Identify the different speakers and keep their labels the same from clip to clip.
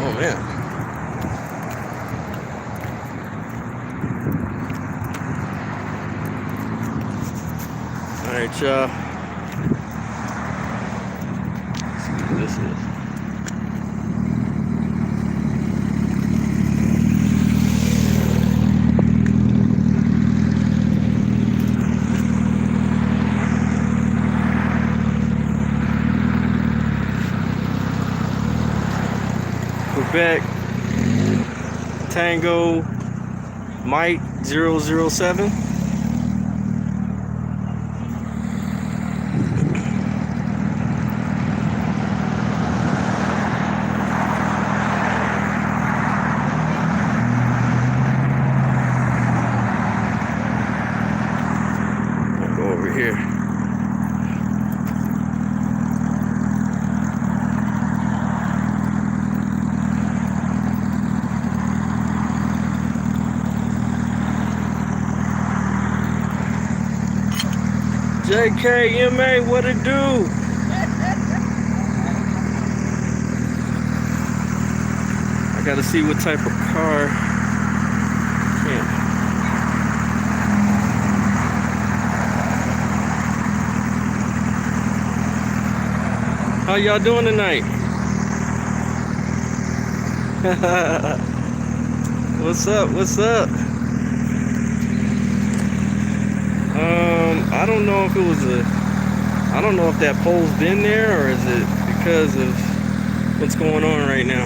Speaker 1: Oh man. All right, y'all. Let's see what this is. Quebec Tango Mike 007. I'll go over here. JKMA, what it do? I gotta see what type of car. Yeah. How y'all doing tonight? What's up? What's up? I don't know if it was I don't know if that pole's been there or is it because of what's going on right now.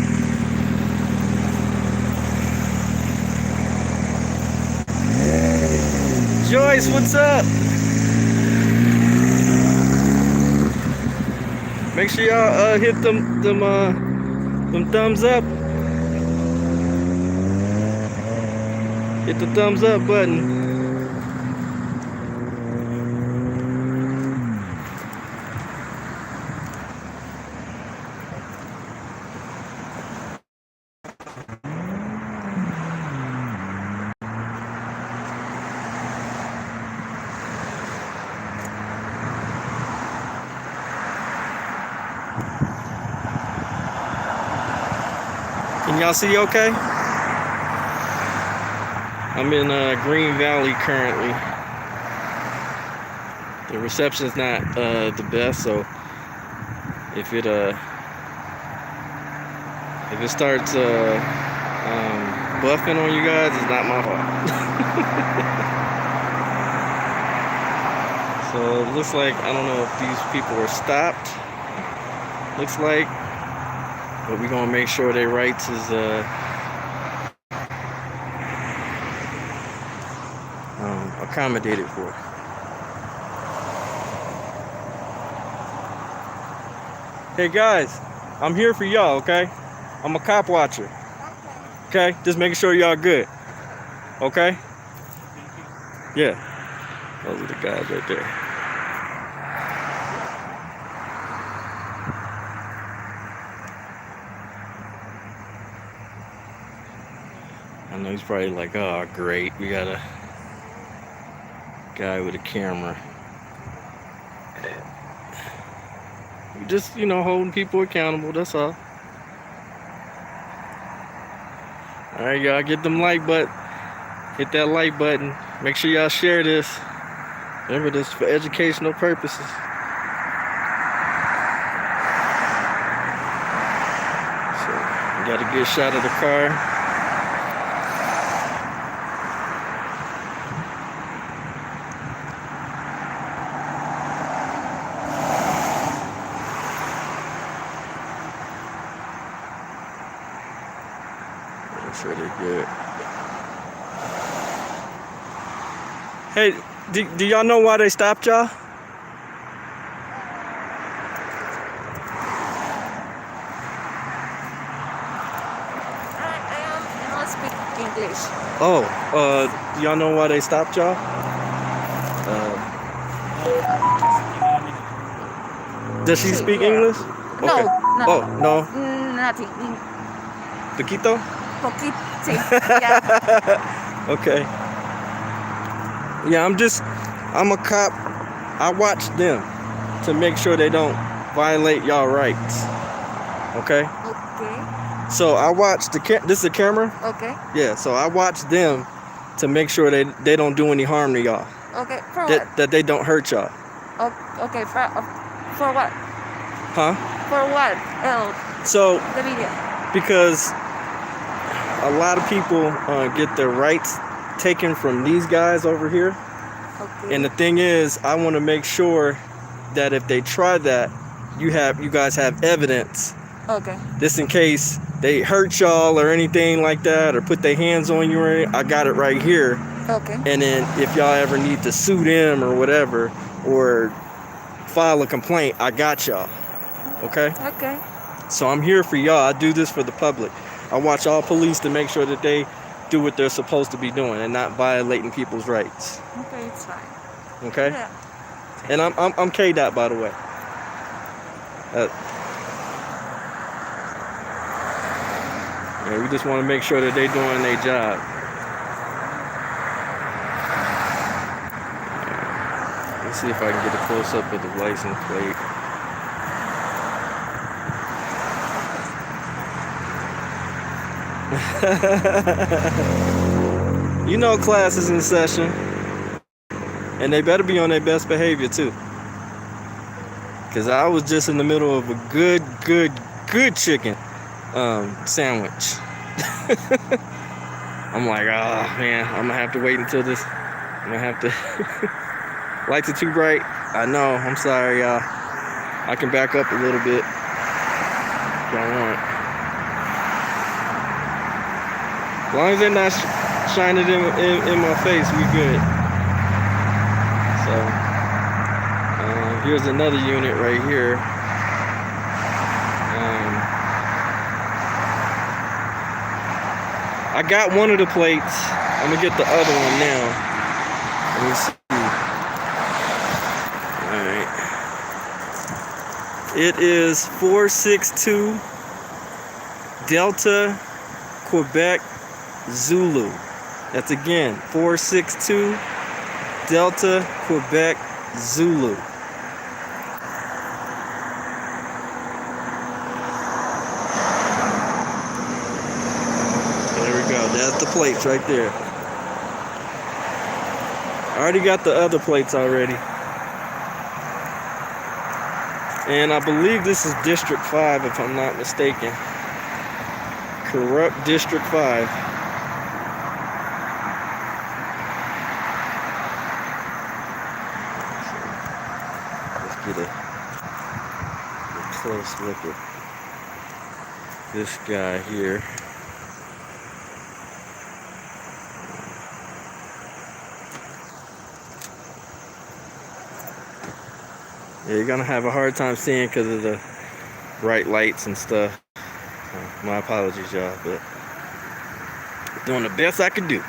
Speaker 1: Joyce, what's up? Make sure y'all hit them thumbs up. Hit the thumbs up button. Can y'all see okay? I'm in Green Valley currently. The reception's not the best, so if it starts buffing on you guys, it's not my fault. So it looks like, I don't know if these people are stopped. Looks like, but we're gonna make sure their rights is accommodated for. Hey guys, I'm here for y'all, okay? I'm a cop watcher. Okay? Just making sure y'all good. Okay? Yeah. Those are the guys right there. I know he's probably like, oh great, we got a guy with a camera. We just, holding people accountable, that's all. Alright, y'all, get them like button. Hit that like button. Make sure y'all share this. Remember, this is for educational purposes. So, we got a good shot of the car. That's really good. Hey, do y'all know why they stopped y'all?
Speaker 2: I don't speak English.
Speaker 1: Oh, do y'all know why they stopped y'all? Does she speak English?
Speaker 2: No,
Speaker 1: Okay.
Speaker 2: no.
Speaker 1: Oh, no.
Speaker 2: Nothing.
Speaker 1: Poquito?
Speaker 2: Poquito. Yeah.
Speaker 1: Okay. Yeah, I'm a cop. I watch them to make sure they don't violate y'all rights. Okay?
Speaker 2: Okay.
Speaker 1: So I watched this is a camera?
Speaker 2: Okay.
Speaker 1: Yeah, so I watched them to make sure they don't do any harm to y'all.
Speaker 2: Okay. For what?
Speaker 1: That they don't hurt y'all.
Speaker 2: Okay. For what?
Speaker 1: Huh?
Speaker 2: For what?
Speaker 1: So
Speaker 2: The video.
Speaker 1: because a lot of people get their rights taken from these guys over here.
Speaker 2: Okay.
Speaker 1: And the thing is, I want to make sure that if they try that, you guys have evidence.
Speaker 2: Okay.
Speaker 1: Just in case they hurt y'all or anything like that, or put their hands on you, I got it right here.
Speaker 2: Okay.
Speaker 1: And then if y'all ever need to sue them or whatever, or file a complaint, I got y'all. Okay?
Speaker 2: Okay.
Speaker 1: So I'm here for y'all. I do this for the public. I watch all police to make sure that they do what they're supposed to be doing and not violating people's rights.
Speaker 2: Okay, it's fine.
Speaker 1: Okay?
Speaker 2: Yeah.
Speaker 1: And I'm K-Dot, by the way. Yeah, we just want to make sure that they're doing their job. Let's see if I can get a close-up of the license plate. You know class is in session. And they better be on their best behavior too. Because I was just in the middle of a good chicken sandwich. I'm like, oh man, I'm gonna have to wait until this. I'm gonna have to. Lights are too bright. I know, I'm sorry, y'all. I can back up a little bit if y'all want. As long as they're not shining in my face, we good. So, here's another unit right here. I got one of the plates. I'm gonna get the other one now. Let me see. Alright. It is 462 Delta Quebec Zulu. That's again 462 Delta Quebec Zulu. There we go. That's the plates right there. I already got the other plates already. And I believe this is District 5 if I'm not mistaken. Corrupt District 5. Let's get a close look at this guy here. Yeah, you're gonna have a hard time seeing because of the bright lights and stuff. My apologies, y'all, but doing the best I could do. And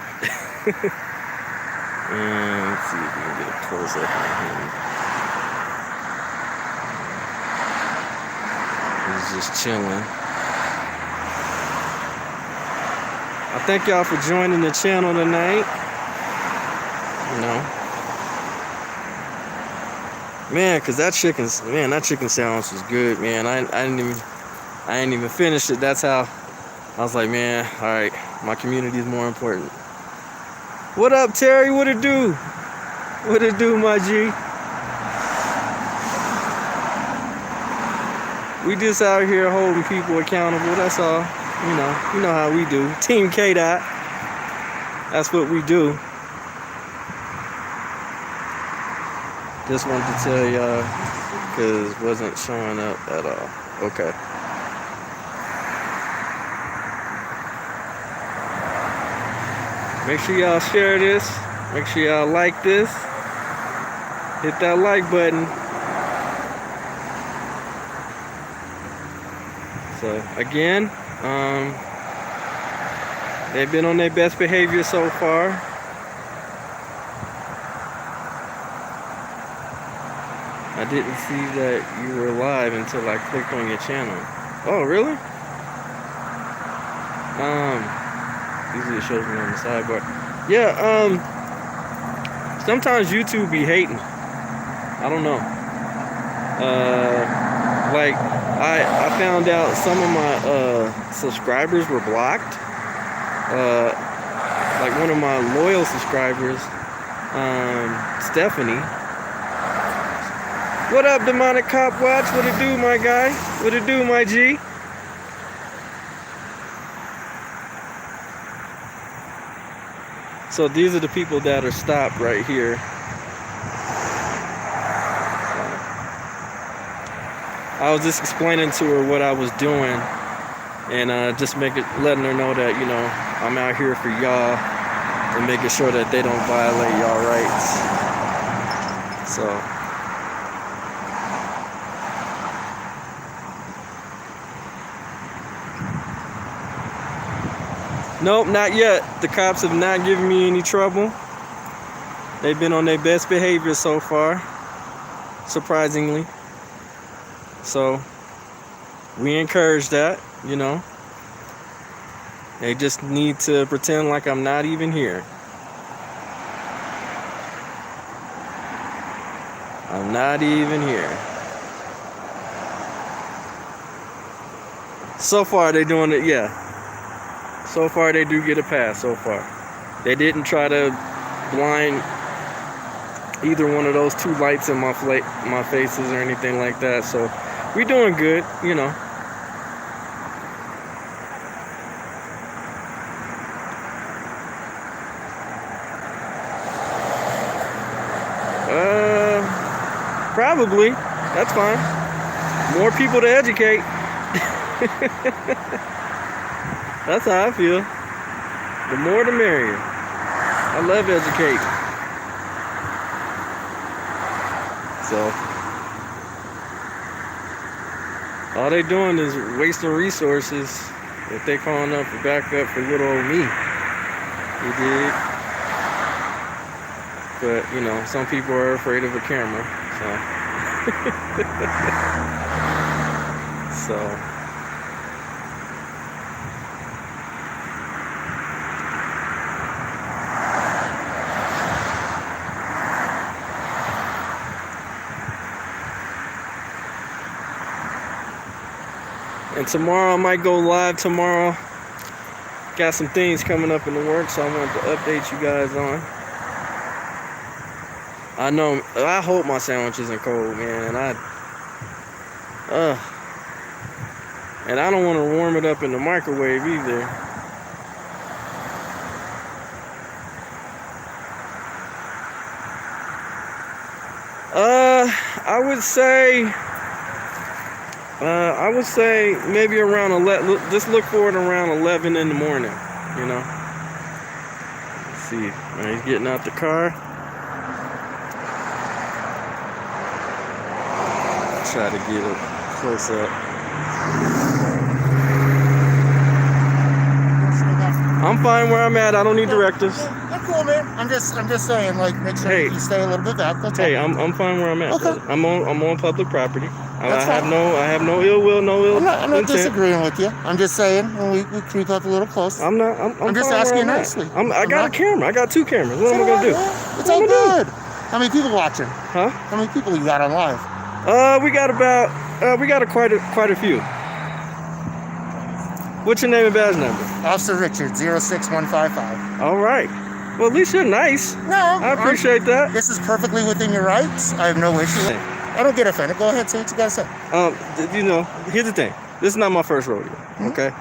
Speaker 1: let's see if we can get a close up on him. He's just chilling. I thank y'all for joining the channel tonight. You know. Man, cause that chicken sandwich was good, man. I ain't even finished it. That's how I was like, man, all right, my community is more important. What up, Terry? What it do? What it do, my G? We just out here holding people accountable. That's all. You know how we do. Team K-Dot. That's what we do. Just wanted to tell y'all, because it wasn't showing up at all. Okay. Make sure y'all share this. Make sure y'all like this. Hit that like button. So, again, they've been on their best behavior so far. I didn't see that you were live until I clicked on your channel. Oh, really? Usually it shows me on the sidebar. Yeah, sometimes YouTube be hating. I don't know. Like, I found out some of my subscribers were blocked. Like one of my loyal subscribers, Stephanie. What up, Demonic Cop Watch? What it do, my guy? What it do, my G? So these are the people that are stopped right here. I was just explaining to her what I was doing, and just letting her know that, you know, I'm out here for y'all and making sure that they don't violate y'all rights. So nope, not yet. The cops have not given me any trouble. They've been on their best behavior so far, surprisingly. So we encourage that, you know. They just need to pretend like I'm not even here. I'm not even here. So far they're doing it, yeah. So far they do get a pass so far. They didn't try to blind either one of those two lights in my faces or anything like that. So we doing good, you know. Probably. That's fine. More people to educate. That's how I feel. The more the merrier. I love educating. So all they doing is wasting resources if they calling up for backup for little old me. You dig? But you know, some people are afraid of a camera, so and tomorrow I might go live tomorrow. Got some things coming up in the works, so I wanted to update you guys on. I know, I hope my sandwich isn't cold, man. And I don't want to warm it up in the microwave either. I would say maybe around 11. Just look for it around 11 in the morning, you know. Let's see. He's getting out the car. Try to get it close up. I'm fine where I'm at. I don't need directives.
Speaker 3: You're cool, man. I'm just saying, like, make sure you stay a little bit back. That's
Speaker 1: hey,
Speaker 3: all.
Speaker 1: I'm fine where I'm at.
Speaker 3: Okay.
Speaker 1: I'm on public property. I have
Speaker 3: fine.
Speaker 1: no ill will, no ill
Speaker 3: I'm not
Speaker 1: intent.
Speaker 3: disagreeing with you. I'm just saying when we creep up a little close.
Speaker 1: I'm
Speaker 3: just
Speaker 1: fine
Speaker 3: asking
Speaker 1: where I'm
Speaker 3: nicely.
Speaker 1: at. I got a camera. I got 2 cameras. What am I gonna do?
Speaker 3: It's all good. How many people watching?
Speaker 1: Huh?
Speaker 3: How many people you got on live?
Speaker 1: We got quite a few. What's your name and badge number?
Speaker 3: Officer Richard, 06155.
Speaker 1: All right. Well, at least you're nice.
Speaker 3: No,
Speaker 1: I appreciate that.
Speaker 3: This is perfectly within your rights. I have no issue with it. I don't get offended. Go ahead, say what you gotta say.
Speaker 1: You know, here's the thing. This is not my first rodeo. Okay.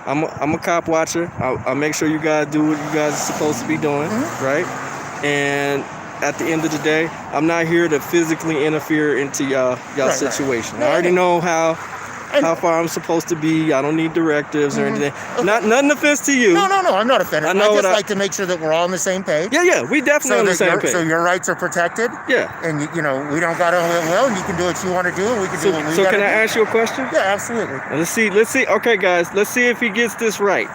Speaker 1: I'm a cop watcher. I make sure you guys do what you guys are supposed to be doing, right? And at the end of the day, I'm not here to physically interfere into y'all situation.
Speaker 3: Right.
Speaker 1: I already know how far I'm supposed to be. I don't need directives or anything.
Speaker 3: Okay.
Speaker 1: Nothing offense to you.
Speaker 3: No, I'm not offended.
Speaker 1: I know
Speaker 3: just like to make sure that we're all on the same page.
Speaker 1: Yeah, we definitely on the same page.
Speaker 3: So your rights are protected.
Speaker 1: Yeah.
Speaker 3: And you know, we don't got to will, and you can do what you want to do, and we can do what we got to do.
Speaker 1: So can I ask you a question?
Speaker 3: Yeah, absolutely.
Speaker 1: Let's see. Okay, guys, let's see if he gets this right.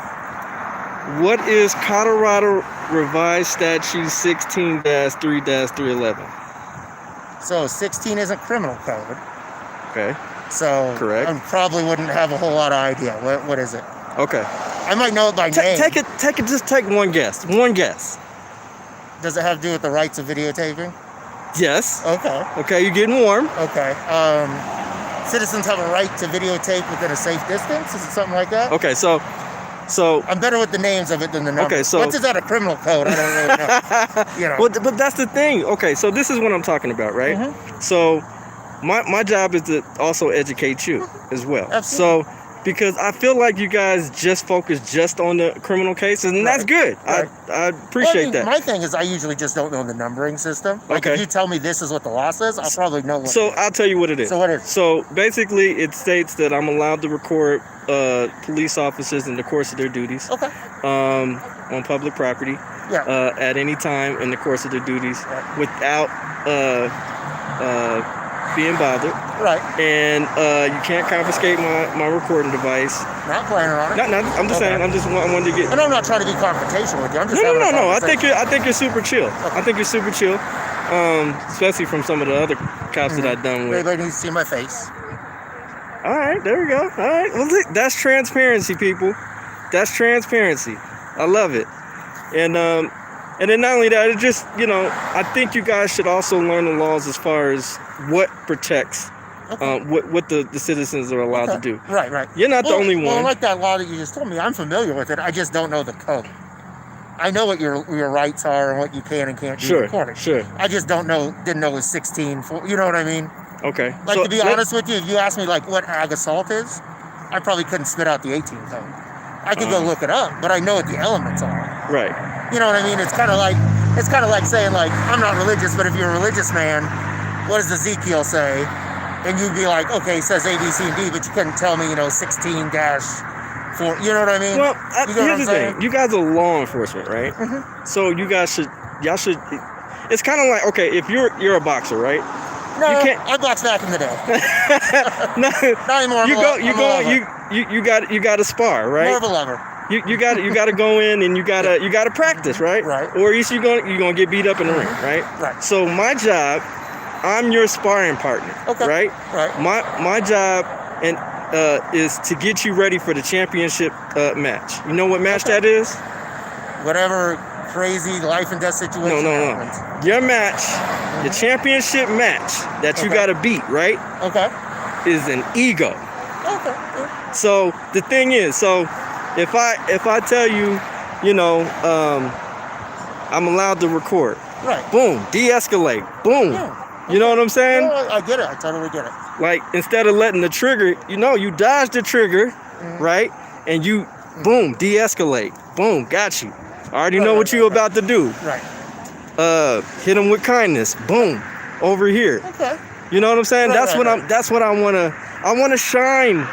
Speaker 1: What is Colorado Revised Statute 16-3-311?
Speaker 3: So 16 isn't criminal code.
Speaker 1: Okay.
Speaker 3: So
Speaker 1: correct.
Speaker 3: I probably wouldn't have a whole lot of idea. What is it?
Speaker 1: Okay.
Speaker 3: I might know it by name.
Speaker 1: Just take one guess. One guess.
Speaker 3: Does it have to do with the rights of videotaping?
Speaker 1: Yes.
Speaker 3: Okay.
Speaker 1: Okay, you're getting warm.
Speaker 3: Okay. citizens have a right to videotape within a safe distance? Is it something like that?
Speaker 1: Okay, so
Speaker 3: I'm better with the names of it than the numbers.
Speaker 1: Okay, so-
Speaker 3: What's is that a criminal code? I don't really know. You know.
Speaker 1: but that's the thing. Okay, so this is what I'm talking about, right? So my job is to also educate you as well.
Speaker 3: Absolutely.
Speaker 1: So because I feel like you guys just focus just on the criminal cases, and that's good.
Speaker 3: Right.
Speaker 1: I appreciate that.
Speaker 3: My thing is I usually just don't know the numbering system. Like
Speaker 1: Okay.
Speaker 3: if you tell me this is what the law says, I'll probably know what
Speaker 1: So
Speaker 3: it is.
Speaker 1: I'll tell you what it is.
Speaker 3: So what is it?
Speaker 1: So basically, it states that I'm allowed to record police officers in the course of their duties
Speaker 3: Okay.
Speaker 1: on public property
Speaker 3: Yeah.
Speaker 1: at any time in the course of their duties
Speaker 3: Right.
Speaker 1: without being bothered.
Speaker 3: Right.
Speaker 1: And you can't confiscate my recording device.
Speaker 3: Not planning on it.
Speaker 1: Not, I'm just
Speaker 3: Okay.
Speaker 1: saying. I wanted to get.
Speaker 3: And I'm not trying to be confrontational with you. I'm just having a
Speaker 1: No. I
Speaker 3: conversation.
Speaker 1: think you're super chill. I think you're super chill, especially from some of the other cops that I've done with.
Speaker 3: Everybody needs to see my face.
Speaker 1: All right, there we go. All right, well, look, that's transparency, people. That's transparency. I love it. And then not only that, it just, I think you guys should also learn the laws as far as what protects, what the citizens are allowed to do.
Speaker 3: Right.
Speaker 1: You're not the only
Speaker 3: Well,
Speaker 1: one.
Speaker 3: like that law that you just told me, I'm familiar with it. I just don't know the code. I know what your rights are and what you can and can't do recording.
Speaker 1: Sure.
Speaker 3: I just didn't know it was 16. You know what I mean?
Speaker 1: Okay.
Speaker 3: Like,
Speaker 1: So
Speaker 3: to be honest with you, if you asked me, like, what ag assault is, I probably couldn't spit out the 18 code. I could go look it up, but I know what the elements are.
Speaker 1: Right.
Speaker 3: You know what I mean? It's kind of like saying, like, I'm not religious, but if you're a religious man, what does Ezekiel say? And you'd be like, okay, it says A, B, C, and D, but you couldn't tell me, 16-4. You know what I mean?
Speaker 1: Well,
Speaker 3: You get what I'm
Speaker 1: here's the
Speaker 3: saying?
Speaker 1: thing. You guys are law enforcement, right? So y'all should. It's kind of like, okay, if you're a boxer, right?
Speaker 3: No,
Speaker 1: you can't-
Speaker 3: I boxed back in the day.
Speaker 1: No,
Speaker 3: Not anymore.
Speaker 1: you got to spar, right?
Speaker 3: More of a lover.
Speaker 1: You got to go in and you got to practice, right?
Speaker 3: Right.
Speaker 1: Or else you're gonna get beat up in the ring, right?
Speaker 3: Right.
Speaker 1: So my job, I'm your sparring partner,
Speaker 3: Okay.
Speaker 1: right?
Speaker 3: Right.
Speaker 1: My job is to get you ready for the championship match. You know what match that is?
Speaker 3: Whatever crazy life and death situation happens.
Speaker 1: No. Your match, the championship match that you
Speaker 3: Okay.
Speaker 1: got to beat, right?
Speaker 3: Okay.
Speaker 1: Is an ego.
Speaker 3: Okay.
Speaker 1: So the thing is, if I tell you, I'm allowed to record,
Speaker 3: Right.
Speaker 1: boom, de-escalate, boom.
Speaker 3: Yeah.
Speaker 1: You know what I'm saying?
Speaker 3: No, I get it. I totally get it.
Speaker 1: Like, instead of letting the trigger, you dodge the trigger, right? And you, boom, de-escalate, boom, got you. I already know what you about to do.
Speaker 3: Right.
Speaker 1: Hit them with kindness, boom, over here.
Speaker 3: Okay.
Speaker 1: You know what I'm saying?
Speaker 3: Right,
Speaker 1: That's
Speaker 3: right,
Speaker 1: what
Speaker 3: right.
Speaker 1: That's what I wanna shine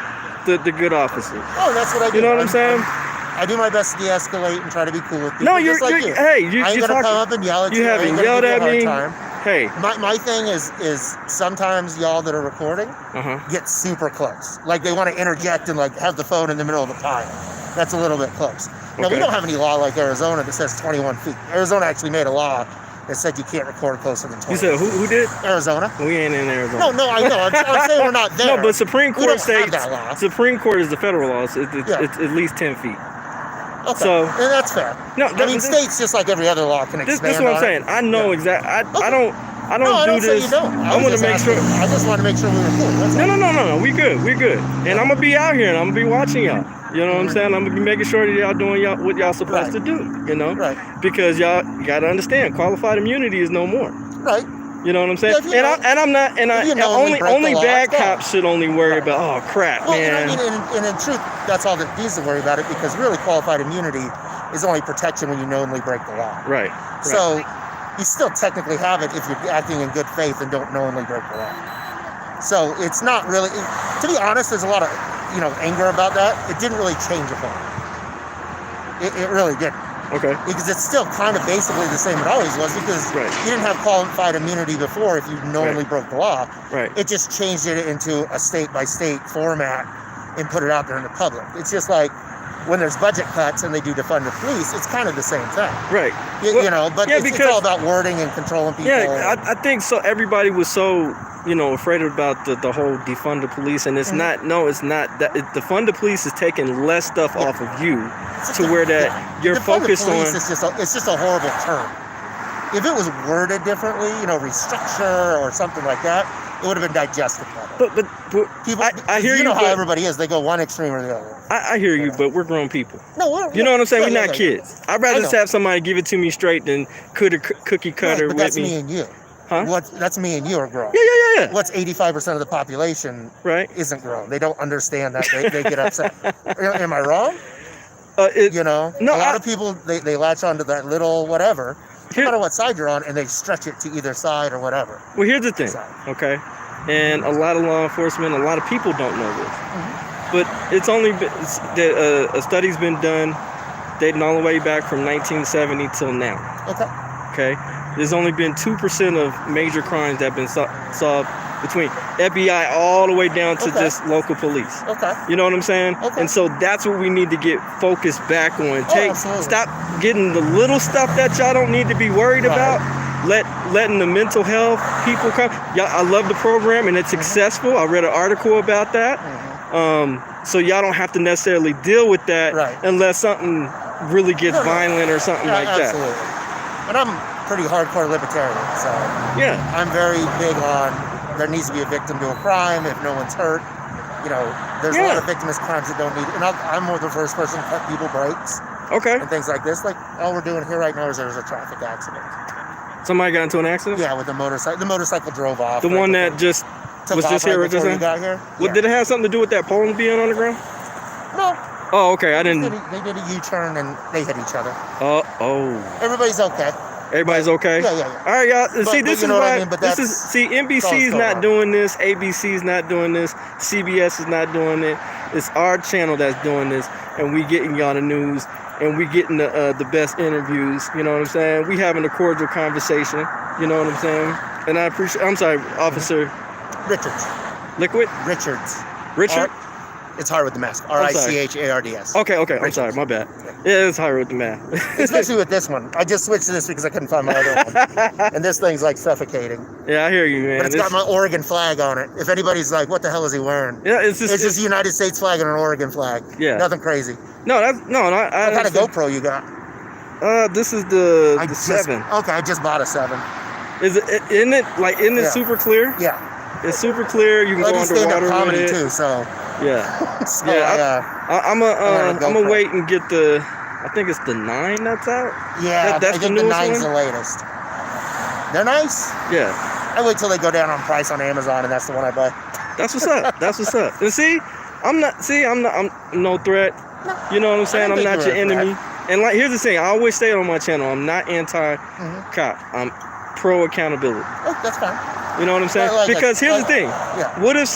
Speaker 1: the good officers.
Speaker 3: Oh, that's what I do.
Speaker 1: You know what I'm saying?
Speaker 3: I do my best to de-escalate and try to be cool with people.
Speaker 1: No,
Speaker 3: just like you. I ain't
Speaker 1: you're
Speaker 3: gonna
Speaker 1: talking.
Speaker 3: come up and yell at you.
Speaker 1: You
Speaker 3: I
Speaker 1: haven't
Speaker 3: ain't gonna
Speaker 1: yelled
Speaker 3: give
Speaker 1: at
Speaker 3: you a
Speaker 1: me.
Speaker 3: hard time.
Speaker 1: Hey.
Speaker 3: My thing is sometimes y'all that are recording
Speaker 1: Uh-huh.
Speaker 3: get super close. Like they want to interject and like have the phone in the middle of the pile. That's a little bit close. Now we
Speaker 1: Okay.
Speaker 3: don't have any law like Arizona that says 21 feet. Arizona actually made a law that said you can't record closer than 20.
Speaker 1: You said who did?
Speaker 3: Arizona?
Speaker 1: We ain't in Arizona.
Speaker 3: No, I know. I'm saying we're not there.
Speaker 1: No, but Supreme
Speaker 3: We
Speaker 1: Court
Speaker 3: don't have
Speaker 1: states
Speaker 3: that law.
Speaker 1: Supreme Court is the federal law. So
Speaker 3: Yeah.
Speaker 1: it's at least 10 feet.
Speaker 3: Okay,
Speaker 1: so-
Speaker 3: and that's fair.
Speaker 1: No,
Speaker 3: I mean, states just like every other law can expand
Speaker 1: This is what I'm
Speaker 3: on
Speaker 1: saying.
Speaker 3: it.
Speaker 1: I know
Speaker 3: Yeah.
Speaker 1: exactly. I
Speaker 3: Okay.
Speaker 1: don't
Speaker 3: No, I
Speaker 1: do
Speaker 3: don't say
Speaker 1: this.
Speaker 3: you don't.
Speaker 1: I want to make sure.
Speaker 3: I just want to make sure we were cool. That's all.
Speaker 1: No. We good. And I'm gonna be out here and I'm gonna be watching y'all. You know what I'm saying? I'm gonna be making sure that y'all doing what y'all supposed
Speaker 3: Right.
Speaker 1: to do.
Speaker 3: Right.
Speaker 1: Because you gotta understand, qualified immunity is no more.
Speaker 3: Right.
Speaker 1: You know what I'm saying?
Speaker 3: Yeah, if you know-
Speaker 1: And
Speaker 3: if you knowingly break the
Speaker 1: only
Speaker 3: law,
Speaker 1: bad
Speaker 3: it's gone.
Speaker 1: cops should only worry
Speaker 3: Right.
Speaker 1: about, oh crap,
Speaker 3: Well,
Speaker 1: man.
Speaker 3: and in truth, that's all that needs to worry about it because really qualified immunity is only protection when you knowingly break the law.
Speaker 1: Right.
Speaker 3: So you still technically have it if you're acting in good faith and don't knowingly break the law. So it's not really, to be honest, there's a lot of, anger about that. It didn't really change a thing. It really didn't.
Speaker 1: Okay.
Speaker 3: Because it's still kind of basically the same it always was because
Speaker 1: Right.
Speaker 3: you didn't have qualified immunity before if you knowingly
Speaker 1: Right.
Speaker 3: broke the law.
Speaker 1: Right.
Speaker 3: It just changed it into a state-by-state format and put it out there in the public. It's just like when there's budget cuts and they do defund the police, it's kind of the same thing.
Speaker 1: Right.
Speaker 3: You,
Speaker 1: Well,
Speaker 3: but
Speaker 1: yeah,
Speaker 3: it's
Speaker 1: because-
Speaker 3: all about wording and controlling people.
Speaker 1: Yeah, I think so. Everybody was so, afraid about the whole defund the police, and it's not. No, it's not. That defund the police is taking less stuff off of you to where that you're
Speaker 3: Defund
Speaker 1: focused
Speaker 3: the police
Speaker 1: on.
Speaker 3: It's just a horrible term. If it was worded differently, restructure or something like that, it would have been digested better.
Speaker 1: But But
Speaker 3: People,
Speaker 1: I hear
Speaker 3: you know how
Speaker 1: but
Speaker 3: everybody is. They go one extreme or the other.
Speaker 1: I hear you, but we're grown people.
Speaker 3: No, we're,
Speaker 1: You know what I'm saying?
Speaker 3: yeah,
Speaker 1: We're not
Speaker 3: yeah,
Speaker 1: kids. I'd rather
Speaker 3: I
Speaker 1: just
Speaker 3: know.
Speaker 1: have somebody give it to me straight than cookie cutter
Speaker 3: Right, but
Speaker 1: with
Speaker 3: that's
Speaker 1: me.
Speaker 3: me and you.
Speaker 1: Huh?
Speaker 3: That's me and you are grown.
Speaker 1: Yeah.
Speaker 3: What's 85% of the population
Speaker 1: Right?
Speaker 3: isn't grown. They don't understand that. They get upset. Am I wrong? You know,
Speaker 1: No,
Speaker 3: a lot of people they latch onto that little whatever, no
Speaker 1: Here-
Speaker 3: matter what side you're on, and they stretch it to either side or whatever.
Speaker 1: Well, here's the thing,
Speaker 3: So-
Speaker 1: okay? And a lot of law enforcement, a lot of people don't know this.
Speaker 3: Mm-hmm.
Speaker 1: But it's only been, a study's been done dating all the way back from 1970 till now,
Speaker 3: Okay.
Speaker 1: okay? There's only been 2% of major crimes that have been solved between FBI all the way down to
Speaker 3: Okay.
Speaker 1: just local police.
Speaker 3: Okay.
Speaker 1: You know what I'm saying?
Speaker 3: Okay.
Speaker 1: And so that's what we need to get focused back on.
Speaker 3: Absolutely.
Speaker 1: Stop getting the little stuff that y'all don't need to be worried
Speaker 3: Right.
Speaker 1: about. Letting the mental health people come. Y'all, I love the program and it's successful. I read an article about that. So y'all don't have to necessarily deal with that
Speaker 3: Right.
Speaker 1: unless something really gets
Speaker 3: No, no.
Speaker 1: violent or something
Speaker 3: Yeah,
Speaker 1: like that.
Speaker 3: absolutely. And I'm pretty hardcore libertarian, so
Speaker 1: Yeah.
Speaker 3: I'm very big on there needs to be a victim to a crime if no one's hurt. You know, there's a lot
Speaker 1: Yeah.
Speaker 3: of victimless crimes that don't need. And I'm more the first person to cut people brakes
Speaker 1: Okay.
Speaker 3: and things like this. Like all we're doing here right now is there's a traffic accident.
Speaker 1: Somebody got into an accident?
Speaker 3: Yeah, with the motorcycle. The motorcycle drove off.
Speaker 1: The
Speaker 3: right
Speaker 1: one that
Speaker 3: before-
Speaker 1: just
Speaker 3: took
Speaker 1: was
Speaker 3: off
Speaker 1: just
Speaker 3: right
Speaker 1: here just
Speaker 3: before you
Speaker 1: now?
Speaker 3: got here.
Speaker 1: Well,
Speaker 3: Yeah.
Speaker 1: did it have something to do with that pole being on the ground?
Speaker 3: No,
Speaker 1: Oh, okay. I
Speaker 3: they
Speaker 1: didn't.
Speaker 3: did a U-turn and they hit each other.
Speaker 1: Oh.
Speaker 3: Everybody's okay.
Speaker 1: Everybody's okay?
Speaker 3: Yeah.
Speaker 1: All right, y'all.
Speaker 3: But
Speaker 1: See, this
Speaker 3: you
Speaker 1: is
Speaker 3: know what I
Speaker 1: why.
Speaker 3: mean? But
Speaker 1: This
Speaker 3: that's-
Speaker 1: is see.
Speaker 3: it's all
Speaker 1: NBC's
Speaker 3: still
Speaker 1: not
Speaker 3: wrong.
Speaker 1: doing this. ABC's not doing this. CBS is not doing it. It's our channel that's doing this, and we getting y'all the news, and we getting the best interviews. You know what I'm saying? We having a cordial conversation. You know what I'm saying? And I appreciate. I'm sorry, Officer
Speaker 3: Richards.
Speaker 1: Liquid
Speaker 3: Richards.
Speaker 1: Richard.
Speaker 3: It's hard with the mask.
Speaker 1: sorry.
Speaker 3: RICHARDS.
Speaker 1: Okay. I'm
Speaker 3: Richards.
Speaker 1: sorry. My bad. Yeah, it's hard with the math.
Speaker 3: Especially with this one. I just switched to this because I couldn't find my other one. And this thing's like suffocating.
Speaker 1: Yeah, I hear you, man.
Speaker 3: But it's got my Oregon flag on it. If anybody's like, what the hell is he wearing?
Speaker 1: Yeah, it's just.
Speaker 3: It's just a United States flag and an Oregon flag.
Speaker 1: Yeah.
Speaker 3: Nothing crazy.
Speaker 1: No, that's no. I
Speaker 3: What kind of
Speaker 1: understand.
Speaker 3: GoPro you got?
Speaker 1: This is the
Speaker 3: just-
Speaker 1: 7.
Speaker 3: Okay, I just bought a 7.
Speaker 1: Isn't it
Speaker 3: Yeah.
Speaker 1: super clear?
Speaker 3: Yeah.
Speaker 1: It's super clear. You can
Speaker 3: But
Speaker 1: go
Speaker 3: I do stand-up
Speaker 1: underwater with
Speaker 3: comedy
Speaker 1: it.
Speaker 3: too, so.
Speaker 1: Yeah.
Speaker 3: so
Speaker 1: Yeah, I'm
Speaker 3: have a
Speaker 1: gonna
Speaker 3: GoPro.
Speaker 1: wait and get the. I think it's the 9 that's out.
Speaker 3: yeah,
Speaker 1: that's
Speaker 3: I
Speaker 1: the
Speaker 3: think the
Speaker 1: newest
Speaker 3: 9's
Speaker 1: one?
Speaker 3: the latest. They're nice.
Speaker 1: Yeah.
Speaker 3: I wait till they go down on price on Amazon, and that's the one I buy.
Speaker 1: That's what's up. That's what's up. And see, I'm no threat. You know what I'm saying?
Speaker 3: I
Speaker 1: I'm
Speaker 3: don't
Speaker 1: not
Speaker 3: think
Speaker 1: your
Speaker 3: you're a
Speaker 1: enemy. And like, here's the thing. I always say it on my channel. I'm not anti-cop. I'm pro accountability.
Speaker 3: Oh, that's fine.
Speaker 1: You know what I'm saying?
Speaker 3: Like
Speaker 1: Because here's the thing.
Speaker 3: Yeah.
Speaker 1: What if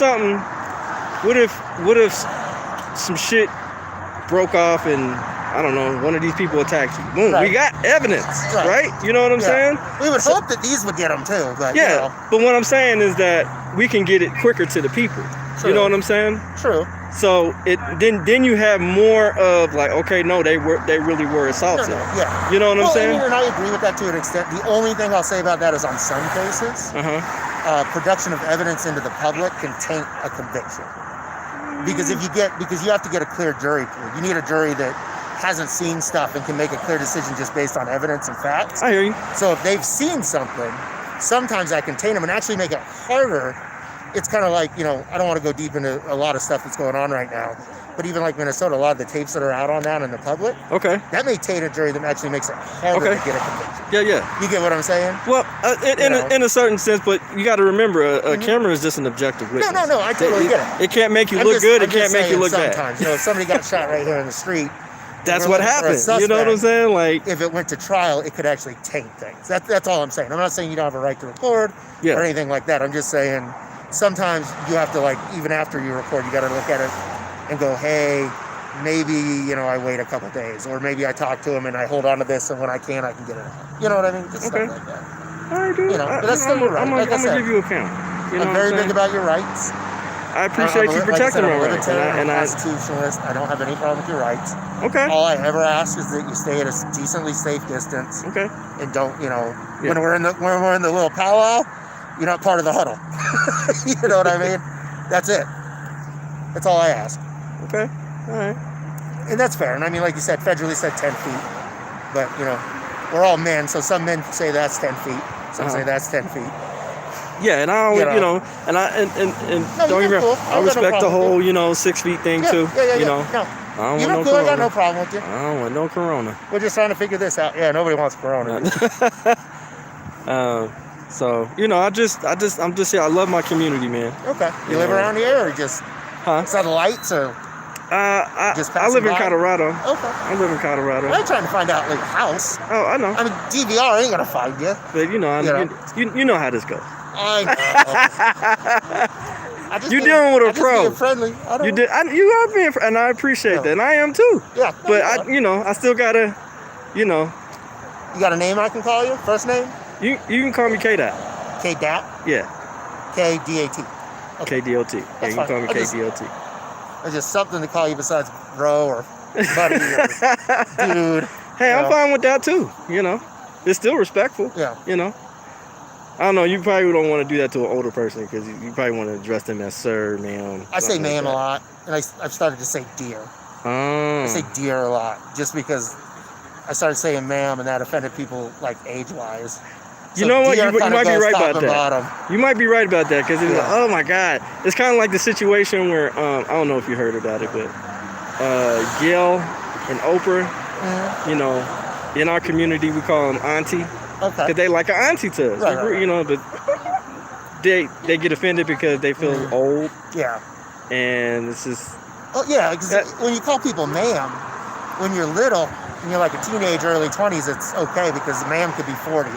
Speaker 1: some shit broke off and I don't know, one of these people attacked you? Boom,
Speaker 3: Right.
Speaker 1: we got evidence,
Speaker 3: Right.
Speaker 1: right? You know what I'm saying?
Speaker 3: We would hope that these would get them too, but
Speaker 1: Yeah.
Speaker 3: you know,
Speaker 1: But what I'm saying is that we can get it quicker to the people.
Speaker 3: True.
Speaker 1: You know what I'm saying?
Speaker 3: true.
Speaker 1: So then you have more of like, okay, no, they really were
Speaker 3: No,
Speaker 1: assaulted.
Speaker 3: no, yeah.
Speaker 1: You know what I'm
Speaker 3: Well, I
Speaker 1: saying?
Speaker 3: mean, and I agree with that to an extent. The only thing I'll say about that is on some cases, production of evidence into the public can taint a conviction. Because you have to get a clear jury pool. You need a jury that hasn't seen stuff and can make a clear decision just based on evidence and facts.
Speaker 1: I hear you.
Speaker 3: So if they've seen something, sometimes I can taint them and actually make it harder. It's kind of like, you know, I don't want to go deep into a lot of stuff that's going on right now, but even like Minnesota, a lot of the tapes that are out on that in the public,
Speaker 1: Okay.
Speaker 3: that may taint a jury that actually makes it harder
Speaker 1: Okay.
Speaker 3: to get a conviction.
Speaker 1: Yeah.
Speaker 3: You get what I'm saying?
Speaker 1: Well,
Speaker 3: know.
Speaker 1: in a certain sense, but you got to remember, a camera is just an objective witness.
Speaker 3: No, I totally get it.
Speaker 1: It can't make you
Speaker 3: I'm
Speaker 1: look
Speaker 3: just-
Speaker 1: good.
Speaker 3: I'm
Speaker 1: It can't
Speaker 3: just
Speaker 1: make you
Speaker 3: saying
Speaker 1: look bad.
Speaker 3: sometimes, you know, if somebody got shot right here in the street,
Speaker 1: That's
Speaker 3: we're
Speaker 1: what
Speaker 3: looking for a
Speaker 1: happens. You know what I'm
Speaker 3: suspect.
Speaker 1: saying? Like,
Speaker 3: if it went to trial, it could actually taint things. That's all I'm saying. I'm not saying you don't have a right to record
Speaker 1: Yeah.
Speaker 3: or anything like that. I'm just saying sometimes you have to, like, even after you record, you got to look at it and go, hey, maybe, you know, I wait a couple days, or maybe I talk to him and I hold on to this, and when I can get it out. You know what I mean? Just
Speaker 1: Okay.
Speaker 3: stuff like that.
Speaker 1: all right, dude.
Speaker 3: You know, but that's still your right,
Speaker 1: I'm
Speaker 3: like I
Speaker 1: gonna
Speaker 3: said.
Speaker 1: give you a count. You know
Speaker 3: I'm
Speaker 1: what
Speaker 3: very
Speaker 1: I'm
Speaker 3: big
Speaker 1: saying?
Speaker 3: about your rights.
Speaker 1: I appreciate you
Speaker 3: like I
Speaker 1: protecting
Speaker 3: said,
Speaker 1: my
Speaker 3: I'm a
Speaker 1: rights.
Speaker 3: libertarian,
Speaker 1: And
Speaker 3: I'm a
Speaker 1: I,
Speaker 3: constitutionalist. I don't have any problem with your rights.
Speaker 1: okay.
Speaker 3: All I ever ask is that you stay at a decently safe distance
Speaker 1: Okay.
Speaker 3: and don't, you know,
Speaker 1: Yeah.
Speaker 3: when we're in the little powwow, you're not part of the huddle. You know what I mean? That's it. That's all I ask.
Speaker 1: Okay. All right.
Speaker 3: And that's fair. And I mean, like you said, federally said 10 feet. But, you know, we're all men, so some men say that's 10 feet. Some say that's 10 feet.
Speaker 1: Yeah, and I don't,
Speaker 3: You know.
Speaker 1: and
Speaker 3: No,
Speaker 1: don't
Speaker 3: you're
Speaker 1: get me wrong,
Speaker 3: cool.
Speaker 1: I
Speaker 3: I got no
Speaker 1: respect the
Speaker 3: problem with
Speaker 1: whole, 6 feet thing
Speaker 3: Yeah,
Speaker 1: too.
Speaker 3: yeah.
Speaker 1: You know,
Speaker 3: No,
Speaker 1: I don't
Speaker 3: you're
Speaker 1: want no
Speaker 3: cool. I got
Speaker 1: corona.
Speaker 3: no problem with you.
Speaker 1: I don't want no corona.
Speaker 3: We're just trying to figure this out. Yeah, nobody wants corona.
Speaker 1: So I'm just here. I love my community, man.
Speaker 3: Okay. You live
Speaker 1: Yeah.
Speaker 3: around here or just
Speaker 1: Huh?
Speaker 3: outside the lights or Just
Speaker 1: I live in
Speaker 3: passing by?
Speaker 1: Colorado.
Speaker 3: okay?
Speaker 1: I live in Colorado.
Speaker 3: I ain't trying to find out like a house.
Speaker 1: Oh, I know.
Speaker 3: I mean, DVR ain't gonna find you.
Speaker 1: But
Speaker 3: You know.
Speaker 1: you know how this goes.
Speaker 3: I know. I just
Speaker 1: You
Speaker 3: being-
Speaker 1: dealing with a
Speaker 3: I just
Speaker 1: pro.
Speaker 3: being friendly. I don't.
Speaker 1: You are being, and I appreciate
Speaker 3: Yeah.
Speaker 1: that, and I am too.
Speaker 3: Yeah. no,
Speaker 1: But
Speaker 3: you're fine.
Speaker 1: I still gotta,
Speaker 3: You got a name I can call you? First name?
Speaker 1: you can call me K-Dot.
Speaker 3: K Dat.
Speaker 1: Yeah,
Speaker 3: KDAT. Okay.
Speaker 1: KDOT. Yeah, you can
Speaker 3: fine.
Speaker 1: call me
Speaker 3: I just-
Speaker 1: KDOT.
Speaker 3: There's just something to call you besides bro or buddy or dude.
Speaker 1: Hey, I'm
Speaker 3: Yeah.
Speaker 1: fine with that too. It's still respectful.
Speaker 3: Yeah.
Speaker 1: I don't know. You probably don't want to do that to an older person because you probably want to address them as sir, ma'am.
Speaker 3: I say
Speaker 1: something
Speaker 3: ma'am
Speaker 1: like
Speaker 3: a lot, and I've started to say dear.
Speaker 1: that.
Speaker 3: I say dear a lot just because I started saying ma'am, and that offended people like age-wise.
Speaker 1: You know what?
Speaker 3: dear
Speaker 1: You
Speaker 3: kinda
Speaker 1: might be
Speaker 3: goes
Speaker 1: right
Speaker 3: top
Speaker 1: about
Speaker 3: and
Speaker 1: that.
Speaker 3: bottom.
Speaker 1: You might be right about that because it's
Speaker 3: Yeah.
Speaker 1: like, oh my God. It's kind of like the situation where, I don't know if you heard about it, but Gail and Oprah,
Speaker 3: Mhm.
Speaker 1: in our community, we call them auntie
Speaker 3: Okay.
Speaker 1: because they like an auntie to us.
Speaker 3: Right, right.
Speaker 1: But they get offended because they feel
Speaker 3: Mhm.
Speaker 1: old,
Speaker 3: Yeah.
Speaker 1: and it's just,
Speaker 3: Oh yeah, because
Speaker 1: That-
Speaker 3: when you call people ma'am, when you're little and you're like a teenager, early 20s, it's okay because ma'am could be 40.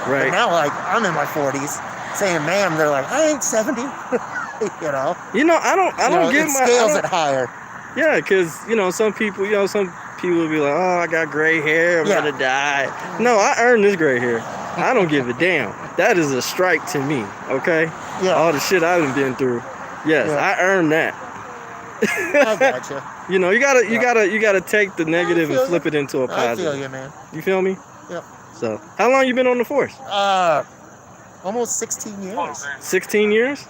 Speaker 3: But
Speaker 1: right.
Speaker 3: now, like I'm in my 40s, saying ma'am, they're like, I ain't 70. you know.
Speaker 1: I don't get
Speaker 3: it
Speaker 1: my,
Speaker 3: scales it higher.
Speaker 1: yeah, because, some people will be like, oh, I got gray hair, I'm
Speaker 3: Yeah.
Speaker 1: gonna die. No, I earned this gray hair. I don't give a damn. That is a strike to me, okay?
Speaker 3: Yeah,
Speaker 1: All the shit I've been through. Yes,
Speaker 3: Yeah.
Speaker 1: I earned that.
Speaker 3: I got you.
Speaker 1: You gotta take the negative
Speaker 3: feel
Speaker 1: and flip it into a
Speaker 3: I feel
Speaker 1: positive.
Speaker 3: you, man.
Speaker 1: You feel me?
Speaker 3: Yep.
Speaker 1: So, how long you been on the force?
Speaker 3: Almost 16 years,
Speaker 1: 16 years?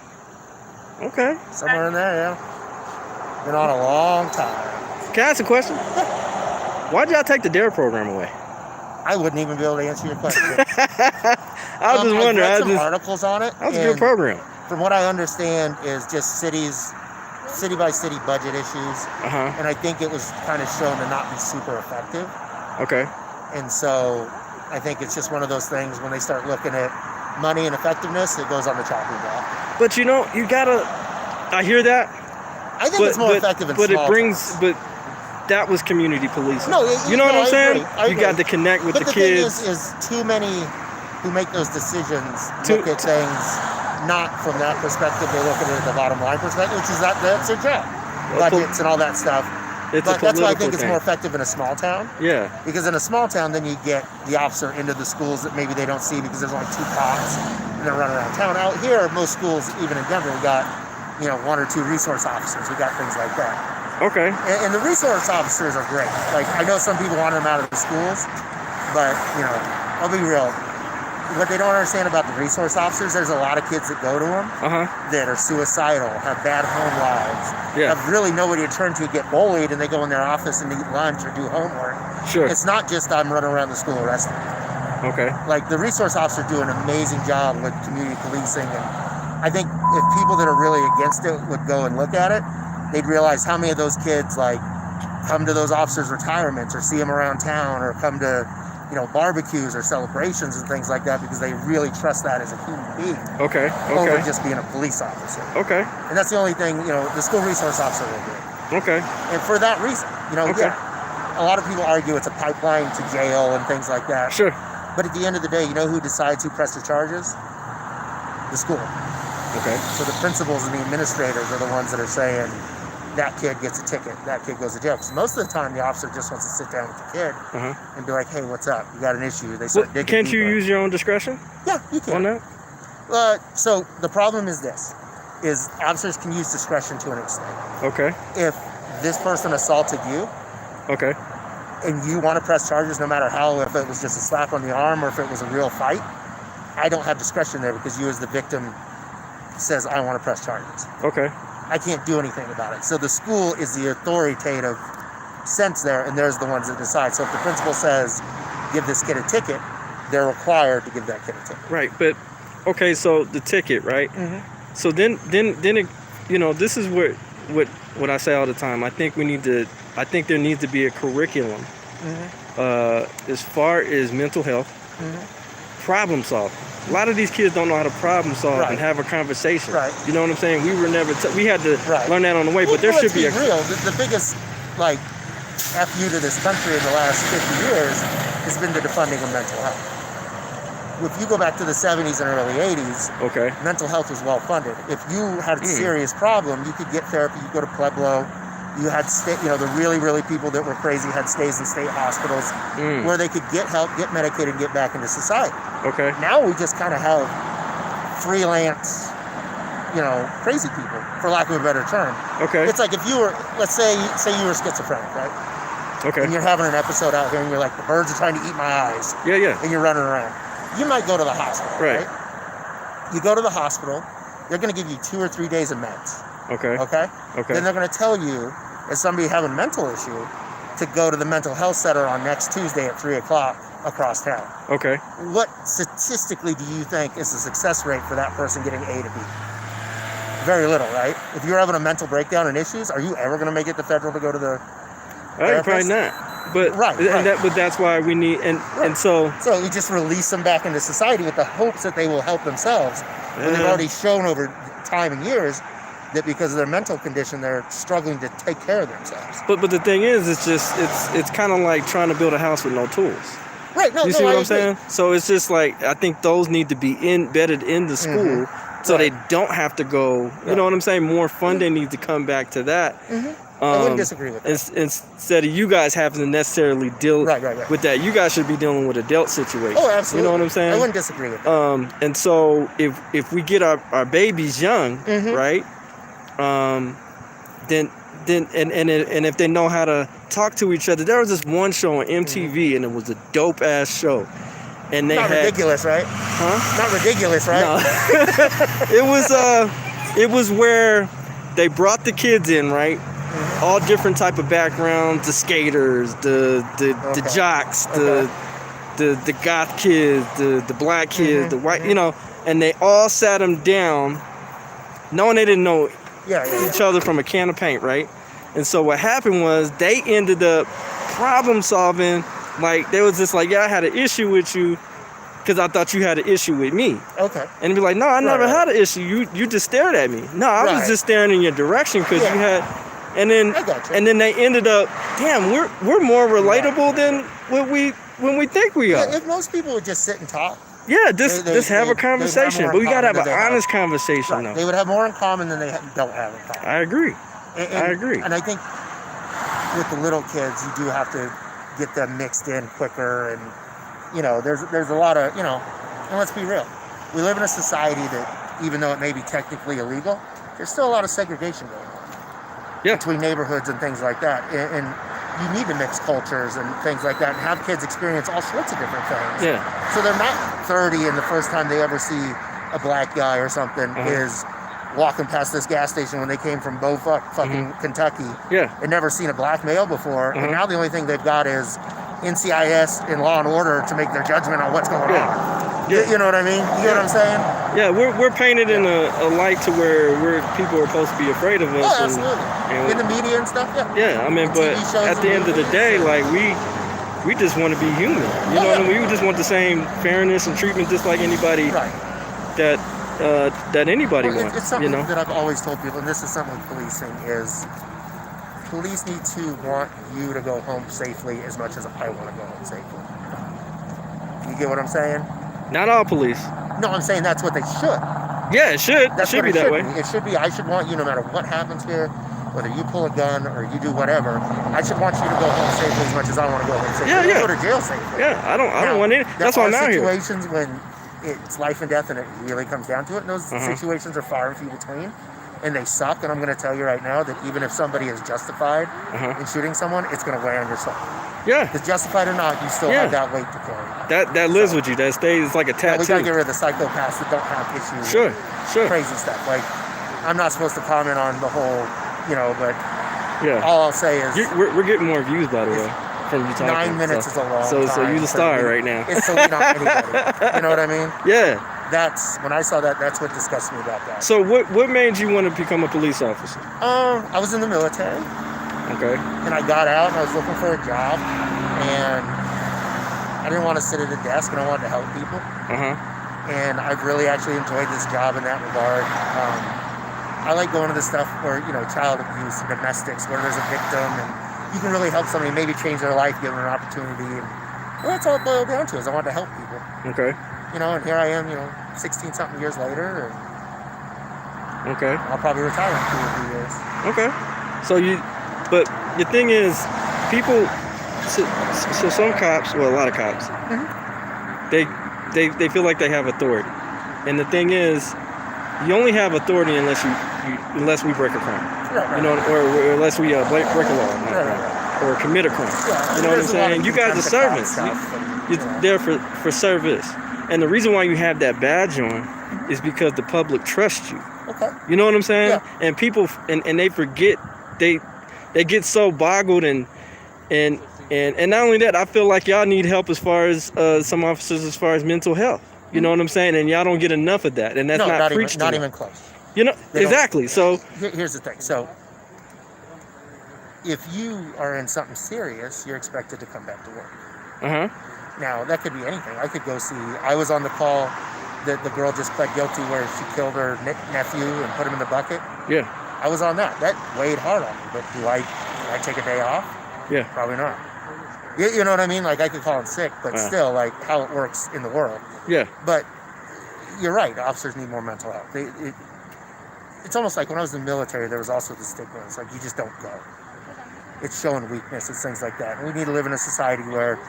Speaker 1: Okay.
Speaker 3: somewhere in there. Yeah, been on a long time.
Speaker 1: Can I ask a question? Why'd y'all take the DARE program away?
Speaker 3: I wouldn't even be able to answer your question.
Speaker 1: I was just wondering.
Speaker 3: I've read some articles on it.
Speaker 1: That was a
Speaker 3: and
Speaker 1: good program.
Speaker 3: From what I understand, is just city by city budget issues,
Speaker 1: Uh-huh.
Speaker 3: and I think it was kind of shown to not be super effective.
Speaker 1: Okay.
Speaker 3: And so I think it's just one of those things when they start looking at money and effectiveness, it goes on the chopping block.
Speaker 1: But you gotta, I hear that.
Speaker 3: I think it's more effective in
Speaker 1: But
Speaker 3: small
Speaker 1: it brings,
Speaker 3: towns.
Speaker 1: but that was community policing.
Speaker 3: No,
Speaker 1: you know what I'm
Speaker 3: I
Speaker 1: saying?
Speaker 3: agree, I
Speaker 1: You got
Speaker 3: agree.
Speaker 1: to connect with
Speaker 3: But
Speaker 1: the
Speaker 3: the thing
Speaker 1: kids.
Speaker 3: is too many who make those decisions
Speaker 1: Too-
Speaker 3: look at things not from that perspective. They look at it at the bottom line perspective, which is that's their job, budgets and all that stuff.
Speaker 1: It's
Speaker 3: But
Speaker 1: a
Speaker 3: that's why I
Speaker 1: political
Speaker 3: think it's
Speaker 1: thing.
Speaker 3: more effective in a small town.
Speaker 1: Yeah.
Speaker 3: Because in a small town, then you get the officer into the schools that maybe they don't see because there's only 2 cops and they're running around town. Out here, most schools, even in Denver, we got 1 or 2 resource officers. We got things like that.
Speaker 1: Okay.
Speaker 3: And the resource officers are great. Like, I know some people want them out of the schools, but, I'll be real. What they don't understand about the resource officers, there's a lot of kids that go to them
Speaker 1: Uh-huh.
Speaker 3: that are suicidal, have bad home lives,
Speaker 1: Yeah.
Speaker 3: have really nobody to turn to, get bullied, and they go in their office and eat lunch or do homework.
Speaker 1: Sure.
Speaker 3: It's not just I'm running around the school arresting.
Speaker 1: Okay.
Speaker 3: Like, the resource officers do an amazing job with community policing, and I think if people that are really against it would go and look at it, they'd realize how many of those kids come to those officers' retirements or see them around town or come to barbecues or celebrations and things like that because they really trust that as a human being
Speaker 1: Okay.
Speaker 3: over
Speaker 1: Okay.
Speaker 3: just being a police officer.
Speaker 1: Okay.
Speaker 3: And that's the only thing the school resource officer will do.
Speaker 1: Okay.
Speaker 3: And for that reason,
Speaker 1: Okay.
Speaker 3: yeah, a lot of people argue it's a pipeline to jail and things like that.
Speaker 1: Sure.
Speaker 3: But at the end of the day, you know who decides who presses charges? The school.
Speaker 1: Okay.
Speaker 3: So the principals and the administrators are the ones that are saying that kid gets a ticket, that kid goes to jail. Because most of the time, the officer just wants to sit down with the kid
Speaker 1: Uh-huh.
Speaker 3: and be like, "Hey, what's up? You got an issue?" They
Speaker 1: Well,
Speaker 3: start digging
Speaker 1: can't you
Speaker 3: deeper.
Speaker 1: use your own discretion
Speaker 3: Yeah, you
Speaker 1: on
Speaker 3: can.
Speaker 1: that?
Speaker 3: So the problem is this: is officers can use discretion to an extent.
Speaker 1: Okay.
Speaker 3: If this person assaulted you
Speaker 1: Okay.
Speaker 3: and you want to press charges, no matter how, if it was just a slap on the arm or if it was a real fight, I don't have discretion there because you, as the victim, says I want to press charges.
Speaker 1: Okay.
Speaker 3: I can't do anything about it. So the school is the authoritative sense there, and there's the ones that decide. So if the principal says, give this kid a ticket, they're required to give that kid a ticket.
Speaker 1: Right. But okay, so the ticket, right?
Speaker 3: Mm-hmm.
Speaker 1: So then it, this is what I say all the time. I think there needs to be a curriculum
Speaker 3: Mm-hmm.
Speaker 1: as far as mental health,
Speaker 3: Mm-hmm.
Speaker 1: problem solving. A lot of these kids don't know how to problem solve
Speaker 3: Right.
Speaker 1: and have a conversation.
Speaker 3: Right.
Speaker 1: You know what I'm saying? We were never we had to
Speaker 3: Right.
Speaker 1: learn that on the way, but there
Speaker 3: Well,
Speaker 1: should be
Speaker 3: let's
Speaker 1: a
Speaker 3: real. The biggest like FU to this country in the last 50 years has been the defunding of mental health. If you go back to the 70s and early 80s,
Speaker 1: okay.
Speaker 3: mental health was well funded. If you had a
Speaker 1: Mm.
Speaker 3: serious problem, you could get therapy. You go to Pueblo. You had the really people that were crazy had stays in state hospitals
Speaker 1: Mm.
Speaker 3: where they could get help, get medicated, and get back into society.
Speaker 1: Okay.
Speaker 3: Now we just kind of have freelance, crazy people, for lack of a better term.
Speaker 1: Okay.
Speaker 3: It's like if you were, let's say you were schizophrenic, right?
Speaker 1: Okay.
Speaker 3: And you're having an episode out here and you're like, the birds are trying to eat my eyes,
Speaker 1: Yeah.
Speaker 3: and you're running around. You might go to the hospital,
Speaker 1: Right.
Speaker 3: You go to the hospital, they're going to give you 2 or 3 days of meds,
Speaker 1: Okay.
Speaker 3: okay?
Speaker 1: Okay.
Speaker 3: Then they're going to tell you, as somebody having a mental issue, to go to the mental health center on next Tuesday at 3 o'clock across town.
Speaker 1: Okay.
Speaker 3: What statistically do you think is the success rate for that person getting A to B? Very little, right? If you're having a mental breakdown and issues, are you ever going to make it to federal to go to the
Speaker 1: Probably
Speaker 3: therapist?
Speaker 1: not. But
Speaker 3: Right,
Speaker 1: and
Speaker 3: right.
Speaker 1: but that's why we need and so
Speaker 3: So you just release them back into society with the hopes that they will help themselves. When they've
Speaker 1: Yeah.
Speaker 3: already shown over time and years that because of their mental condition, they're struggling to take care of themselves.
Speaker 1: but the thing is, it's kind of like trying to build a house with no tools.
Speaker 3: Right, no,
Speaker 1: You
Speaker 3: no,
Speaker 1: see what
Speaker 3: I
Speaker 1: I'm
Speaker 3: agree.
Speaker 1: saying? So it's just like I think those need to be embedded in the school so
Speaker 3: Right.
Speaker 1: they don't have to go. You know what I'm saying? More funding needs to come back to that.
Speaker 3: I wouldn't disagree with that.
Speaker 1: Instead of you guys having to necessarily deal
Speaker 3: Right.
Speaker 1: with that, you guys should be dealing with adult situation.
Speaker 3: Oh, absolutely.
Speaker 1: You know what I'm saying?
Speaker 3: I wouldn't disagree with that.
Speaker 1: And so if we get our babies young,
Speaker 3: Mhm.
Speaker 1: right? Then and if they know how to talk to each other, there was this one show on MTV and it was a dope ass show, and they
Speaker 3: Not
Speaker 1: had
Speaker 3: ridiculous, right? Not ridiculous, right?
Speaker 1: no, it was where they brought the kids in, right? All different type of backgrounds, the skaters, the
Speaker 3: Okay.
Speaker 1: jocks,
Speaker 3: Okay.
Speaker 1: the goth kids, the black kids, the white, and they all sat them down, knowing they didn't know
Speaker 3: Yeah.
Speaker 1: each other from a can of paint, right? And so what happened was they ended up problem solving. Like they was just like, yeah, I had an issue with you because I thought you had an issue with me.
Speaker 3: Okay.
Speaker 1: And it'd be like, no, I never
Speaker 3: Right.
Speaker 1: had an issue. You just stared at me. No, I was
Speaker 3: Right.
Speaker 1: just staring in your direction because
Speaker 3: Yeah.
Speaker 1: you had. And then
Speaker 3: I got you.
Speaker 1: and then they ended up, damn, we're more relatable than when we think we are.
Speaker 3: Yeah, if most people would just sit and talk,
Speaker 1: Yeah, just
Speaker 3: they-
Speaker 1: have
Speaker 3: they
Speaker 1: a
Speaker 3: have
Speaker 1: conversation,
Speaker 3: more
Speaker 1: but we gotta have
Speaker 3: in
Speaker 1: an
Speaker 3: common than they
Speaker 1: honest conversation
Speaker 3: right,
Speaker 1: though.
Speaker 3: they would have more in common than they don't have in common.
Speaker 1: I agree.
Speaker 3: And-
Speaker 1: I agree.
Speaker 3: And I think with the little kids, you do have to get them mixed in quicker. And, there's a lot of, and let's be real. We live in a society that, even though it may be technically illegal, there's still a lot of segregation going on
Speaker 1: Yeah.
Speaker 3: between neighborhoods and things like that. And you need to mix cultures and things like that and have kids experience all sorts of different things.
Speaker 1: Yeah.
Speaker 3: So they're not 30 and the first time they ever see a black guy or something is walking past this gas station when they came from fucking Kentucky
Speaker 1: Yeah.
Speaker 3: and never seen a black male before. And
Speaker 1: Mhm.
Speaker 3: now the only thing they've got is NCIS and Law and Order to make their judgment on what's going
Speaker 1: Yeah.
Speaker 3: on.
Speaker 1: Yeah.
Speaker 3: You know what I mean? You know what I'm saying?
Speaker 1: Yeah, we're painted in a light to where people are supposed to be afraid of us.
Speaker 3: Oh,
Speaker 1: and-
Speaker 3: absolutely.
Speaker 1: and-
Speaker 3: In the media and stuff, yeah.
Speaker 1: yeah, I mean,
Speaker 3: The
Speaker 1: but
Speaker 3: TV shows
Speaker 1: at the
Speaker 3: and
Speaker 1: end of the
Speaker 3: movies,
Speaker 1: day,
Speaker 3: yeah.
Speaker 1: like we just want to be human. You know what I mean? We just want the same fairness and treatment, just like anybody
Speaker 3: Right.
Speaker 1: that anybody
Speaker 3: Well,
Speaker 1: wants.
Speaker 3: it's something
Speaker 1: You know?
Speaker 3: that I've always told people, and this is something with policing, is police need to want you to go home safely as much as I want to go home safely. You get what I'm saying?
Speaker 1: Not all police.
Speaker 3: No, I'm saying that's what they should.
Speaker 1: Yeah, it should.
Speaker 3: That's
Speaker 1: it should
Speaker 3: what
Speaker 1: be that way.
Speaker 3: It should be. I should want you, no matter what happens here, whether you pull a gun or you do whatever, I should want you to go home safely as much as I want to go home safely.
Speaker 1: Yeah,
Speaker 3: Don't
Speaker 1: yeah.
Speaker 3: go to jail safely.
Speaker 1: Yeah, I don't
Speaker 3: Now,
Speaker 1: want it. That's why I'm out here.
Speaker 3: There are situations when it's life and death and it really comes down to it, and those situations are far and few between, and they suck. And I'm going to tell you right now that even if somebody is justified in shooting someone, it's going to weigh on your soul.
Speaker 1: Yeah,
Speaker 3: Because justified or not, you still
Speaker 1: Yeah.
Speaker 3: have that weight to carry.
Speaker 1: that lives with you. That stays. It's like a
Speaker 3: We got to
Speaker 1: tattoo.
Speaker 3: get rid of the psychopaths that don't have issues.
Speaker 1: Sure, sure.
Speaker 3: Crazy stuff. Like, I'm not supposed to comment on the whole, but
Speaker 1: Yeah.
Speaker 3: all I'll say is
Speaker 1: We're getting more views, by the way, from you talking.
Speaker 3: 9 minutes is a long
Speaker 1: So
Speaker 3: time.
Speaker 1: you're the
Speaker 3: for
Speaker 1: star
Speaker 3: me.
Speaker 1: right now.
Speaker 3: It's to lean on anybody. You know what I mean?
Speaker 1: Yeah.
Speaker 3: that's when I saw that. That's what disgusted me about that.
Speaker 1: So what made you want to become a police officer?
Speaker 3: I was in the military,
Speaker 1: Okay.
Speaker 3: and I got out, and I was looking for a job, and I didn't want to sit at a desk, and I wanted to help people. And I've really actually enjoyed this job in that regard. I like going to the stuff where, child abuse and domestics, where there's a victim, and you can really help somebody, maybe change their life, give them an opportunity. And that's all it boiled down to, is I wanted to help people.
Speaker 1: Okay.
Speaker 3: And here I am, 16-something years later, and
Speaker 1: Okay.
Speaker 3: I'll probably retire in 2 or 3 years.
Speaker 1: Okay. But the thing is, people, so some cops, well, a lot of cops, they feel like they have authority. And the thing is, you only have authority unless we break a crime.
Speaker 3: Right.
Speaker 1: Or unless we break a law, or commit a crime.
Speaker 3: Yeah,
Speaker 1: You know what I'm
Speaker 3: there's a lot of
Speaker 1: saying? You guys are
Speaker 3: contempt of cop
Speaker 1: servants.
Speaker 3: stuff,
Speaker 1: You're there for service. And the reason why you have that badge on is because the public trusts you.
Speaker 3: Okay.
Speaker 1: You know what I'm saying?
Speaker 3: Yeah.
Speaker 1: And people, and they forget, they get so boggled and not only that, I feel like y'all need help as far as some officers as far as mental health. You know what I'm saying? And y'all don't get enough of that, and that's not preached.
Speaker 3: Not even close.
Speaker 1: You know,
Speaker 3: They don't-
Speaker 1: exactly. So
Speaker 3: Here's the thing. So if you are in something serious, you're expected to come back to work. Now, that could be anything. I could go see, I was on the call that the girl just pled guilty where she killed her nephew and put him in the bucket.
Speaker 1: Yeah.
Speaker 3: I was on that. That weighed hard on me. But do I take a day off?
Speaker 1: Yeah.
Speaker 3: Probably not. You know what I mean? Like, I could call in sick, but still, like, how it works in the world.
Speaker 1: Yeah.
Speaker 3: But you're right. Officers need more mental health. It's almost like when I was in the military, there was also the stigma. It's like, you just don't go. It's showing weakness. It's things like that. And we need to live in a society where,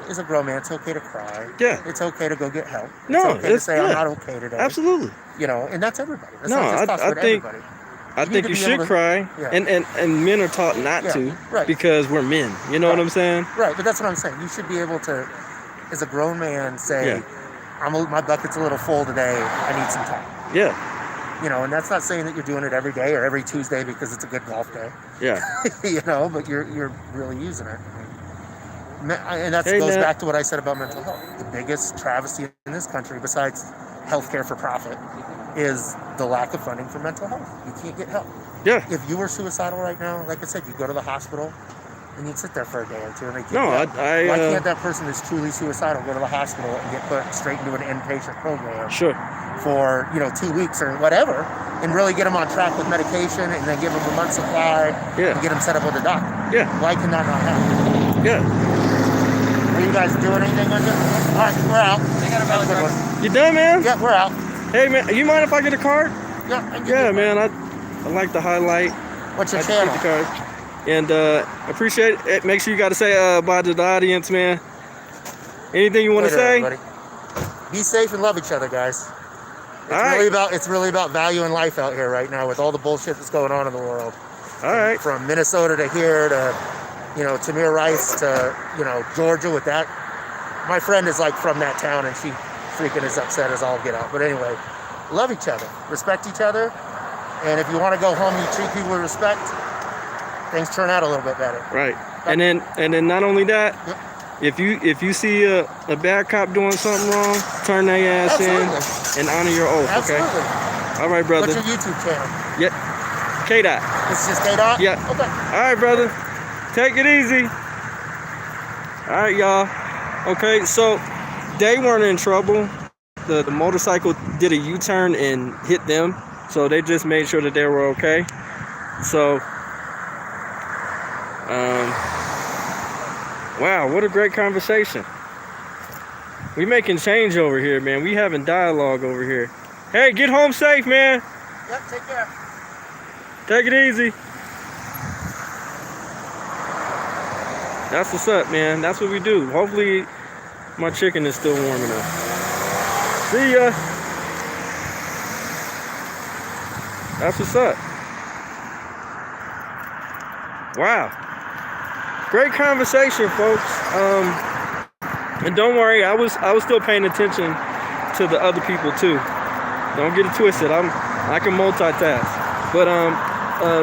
Speaker 3: as a grown man, it's okay to cry.
Speaker 1: Yeah.
Speaker 3: It's okay to go get help.
Speaker 1: No,
Speaker 3: it's okay to
Speaker 1: it's
Speaker 3: say,
Speaker 1: good.
Speaker 3: I'm not okay today.
Speaker 1: Absolutely.
Speaker 3: And that's everybody. That's
Speaker 1: No,
Speaker 3: not just us,
Speaker 1: I
Speaker 3: but
Speaker 1: think-
Speaker 3: everybody.
Speaker 1: I
Speaker 3: You need
Speaker 1: think
Speaker 3: to
Speaker 1: you
Speaker 3: be
Speaker 1: should
Speaker 3: able to-
Speaker 1: cry,
Speaker 3: Yeah.
Speaker 1: and men are taught not
Speaker 3: Yeah,
Speaker 1: to
Speaker 3: right.
Speaker 1: because we're men. You know what I'm saying?
Speaker 3: Right, but that's what I'm saying. You should be able to, as a grown man, say,
Speaker 1: Yeah.
Speaker 3: my bucket's a little full today. I need some time.
Speaker 1: Yeah.
Speaker 3: And that's not saying that you're doing it every day or every Tuesday because it's a good golf day.
Speaker 1: Yeah.
Speaker 3: But you're really using it. And that
Speaker 1: Hey,
Speaker 3: goes
Speaker 1: man.
Speaker 3: back to what I said about mental health. The biggest travesty in this country, besides healthcare for profit, is the lack of funding for mental health. You can't get help.
Speaker 1: Yeah.
Speaker 3: If you were suicidal right now, like I said, you go to the hospital and you'd sit there for a day or two and they can't
Speaker 1: No,
Speaker 3: get help.
Speaker 1: I
Speaker 3: Why can't that person that's truly suicidal go to the hospital and get put straight into an inpatient program
Speaker 1: Sure.
Speaker 3: for 2 weeks or whatever, and really get them on track with medication, and then give them a month's supply,
Speaker 1: Yeah.
Speaker 3: and get them set up with a doctor?
Speaker 1: Yeah.
Speaker 3: Why can that not happen?
Speaker 1: Yeah.
Speaker 3: Are you guys doing anything on it? All right, we're out. Have a good one.
Speaker 1: You done, man?
Speaker 3: Yeah, we're out.
Speaker 1: Hey, man, you mind if I get a card?
Speaker 3: Yeah, I can
Speaker 1: Yeah,
Speaker 3: do it.
Speaker 1: man. I like to highlight.
Speaker 3: What's your
Speaker 1: I
Speaker 3: channel?
Speaker 1: keep the card. And appreciate it. Make sure you got to say bye to the audience, man. Anything you want to
Speaker 3: Later,
Speaker 1: say?
Speaker 3: everybody. Be safe and love each other, guys.
Speaker 1: All right.
Speaker 3: It's really about value in life out here right now with all the bullshit that's going on in the world.
Speaker 1: All right.
Speaker 3: From Minnesota to here to, Tamir Rice to, Georgia with that. My friend is like from that town and she freaking is upset as all get out. But anyway, love each other, respect each other. And if you want to go home, you treat people with respect, things turn out a little bit better.
Speaker 1: Right. And then not only that,
Speaker 3: Yep.
Speaker 1: if you see a bad cop doing something wrong, turn their ass
Speaker 3: Absolutely.
Speaker 1: in and honor your oath.
Speaker 3: Absolutely.
Speaker 1: Okay. All right, brother.
Speaker 3: What's your YouTube channel?
Speaker 1: Yeah. K-Dot.
Speaker 3: This is just K-Dot?
Speaker 1: Yeah.
Speaker 3: Okay.
Speaker 1: All right, brother. Take it easy. All right, y'all. Okay, so they weren't in trouble. The motorcycle did a U-turn and hit them, so they just made sure that they were okay. So, wow, what a great conversation. We making change over here, man. We having dialogue over here. Hey, get home safe, man.
Speaker 3: Yep, take care.
Speaker 1: Take it easy. That's what's up, man. That's what we do. Hopefully, my chicken is still warm enough. See ya. That's what's up. Wow. Great conversation, folks. And don't worry, I was still paying attention to the other people too. Don't get it twisted. I can multitask. But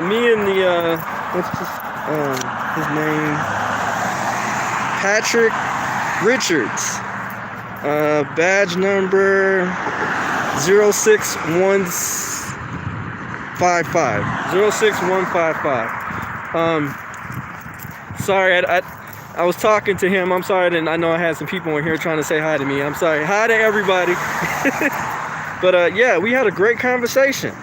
Speaker 1: me and the what's his name? Patrick Richards. Badge number 06155. 06155. Sorry, I was talking to him. I'm sorry, and I know I had some people in here trying to say hi to me. I'm sorry. Hi to everybody. But yeah, we had a great conversation.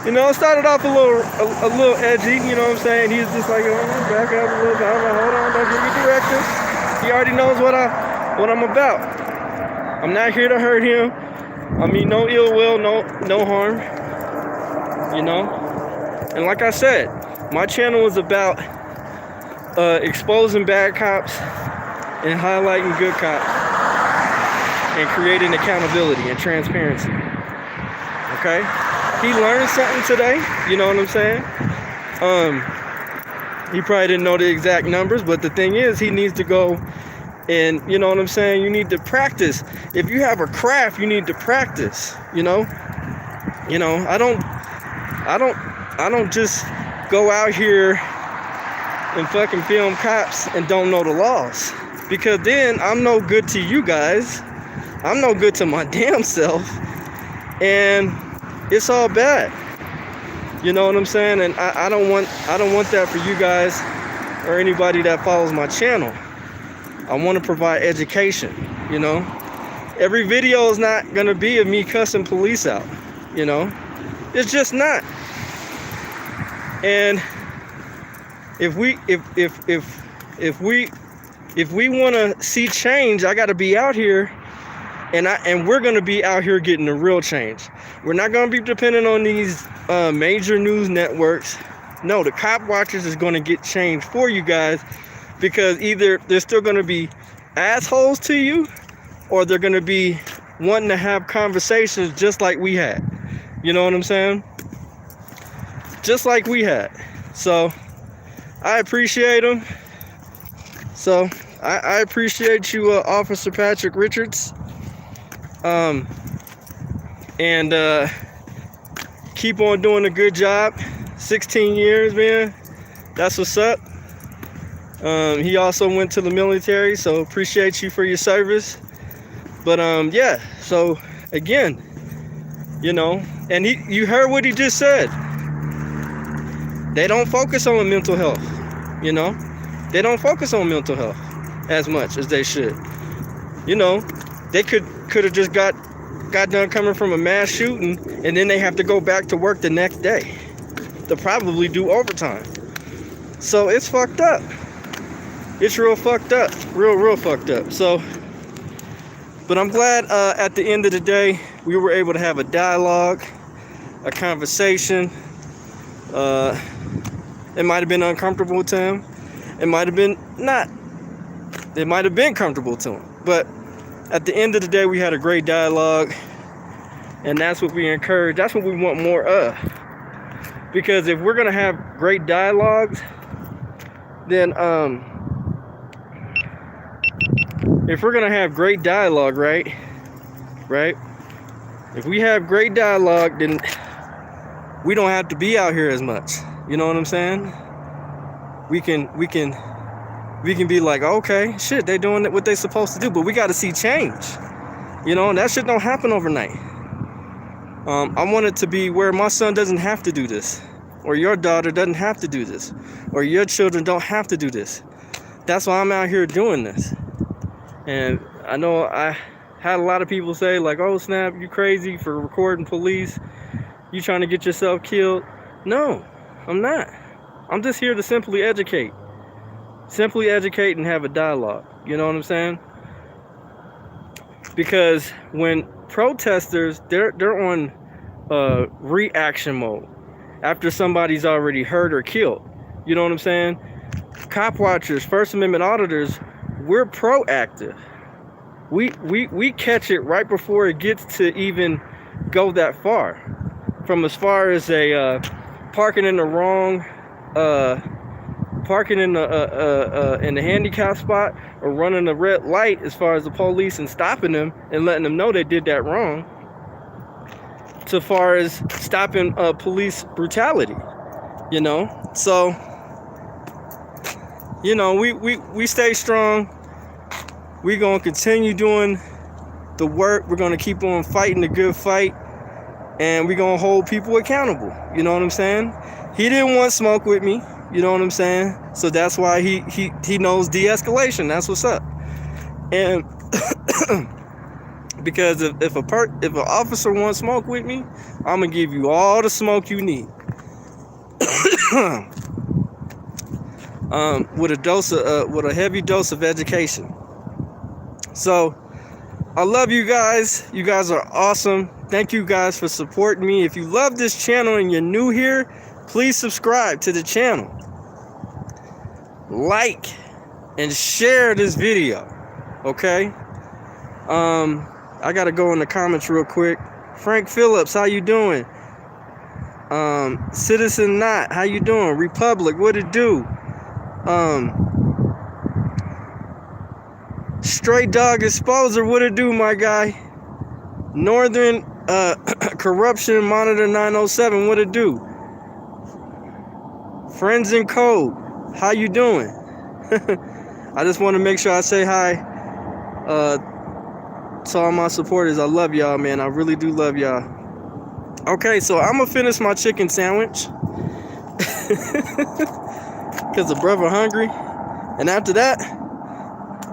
Speaker 1: You know, it started off a little edgy. You know what I'm saying? He's just like, oh, back up a little bit. I'm like, hold on, don't give me directions. He already knows what I'm about. I'm not here to hurt him. I mean, no ill will, no harm. You know? And like I said, my channel is about exposing bad cops and highlighting good cops and creating accountability and transparency. Okay? He learned something today, you know what I'm saying? He probably didn't know the exact numbers, but the thing is, he needs to go and, you know what I'm saying? You need to practice. If you have a craft, you need to practice, you know? You know, I don't just go out here and fucking film cops and don't know the laws. Because then I'm no good to you guys. I'm no good to my damn self. And it's all bad. You know what I'm saying? And I don't want that for you guys or anybody that follows my channel. I want to provide education, you know? Every video is not gonna be of me cussing police out, you know? It's just not. And if we want to see change, I got to be out here, and we're going to be out here getting the real change. We're not going to be dependent on these major news networks. No, the Cop Watchers is going to get change for you guys, because either they're still going to be assholes to you, or they're going to be wanting to have conversations just like we had. You know what I'm saying? Just like we had. So I appreciate them. So I appreciate you, Officer Patrick Richards. And keep on doing a good job. 16 years, man. That's what's up. He also went to the military, so appreciate you for your service. But yeah, so again, you know, and you heard what he just said. They don't focus on mental health, you know? They don't focus on mental health as much as they should. You know, they could have just got done coming from a mass shooting, and then they have to go back to work the next day to probably do overtime. So it's fucked up. It's real fucked up. Real fucked up. So, but I'm glad at the end of the day, we were able to have a dialogue, a conversation. It might have been uncomfortable to him. It might have been not. It might have been comfortable to him. But at the end of the day, we had a great dialogue. And that's what we encourage. That's what we want more of. Because if we're going to have great dialogues, then if we're going to have great dialogue, right? If we have great dialogue, then we don't have to be out here as much. You know what I'm saying? We can be like, okay, shit, they doing what they supposed to do, but we got to see change. You know, and that shit don't happen overnight. I want it to be where my son doesn't have to do this, or your daughter doesn't have to do this, or your children don't have to do this. That's why I'm out here doing this. And I know I had a lot of people say like, oh snap, you crazy for recording police, you trying to get yourself killed. No, I'm not. I'm just here to simply educate and have a dialogue. You know what I'm saying? Because when protesters, they're on reaction mode after somebody's already hurt or killed. You know what I'm saying? Cop watchers, First Amendment auditors, we're proactive. We catch it right before it gets to even go that far. From as far as a parking in the wrong, parking in the handicap spot, or running a red light, as far as the police and stopping them and letting them know they did that wrong, to far as stopping police brutality. You know, so you know, we stay strong. We gonna continue doing the work. We're going to keep on fighting the good fight. And we're going to hold people accountable. You know what I'm saying? He didn't want smoke with me. You know what I'm saying? So that's why he knows de-escalation. That's what's up. And because if an officer wants smoke with me, I'm going to give you all the smoke you need. With a heavy dose of education. So I love you guys. You guys are awesome. Thank you guys for supporting me. If you love this channel and you're new here, please subscribe to the channel. Like and share this video. Okay? I gotta go in the comments real quick. Frank Phillips, how you doing? Citizen Knot, how you doing? Republic, what it do? Stray Dog Exposer, what it do, my guy? Northern Corruption Monitor 907, what it do? Friends in Code, how you doing? I just want to make sure I say hi to all my supporters. I love y'all, man. I really do love y'all. Okay, so I'm gonna finish my chicken sandwich because the brother hungry, and after that,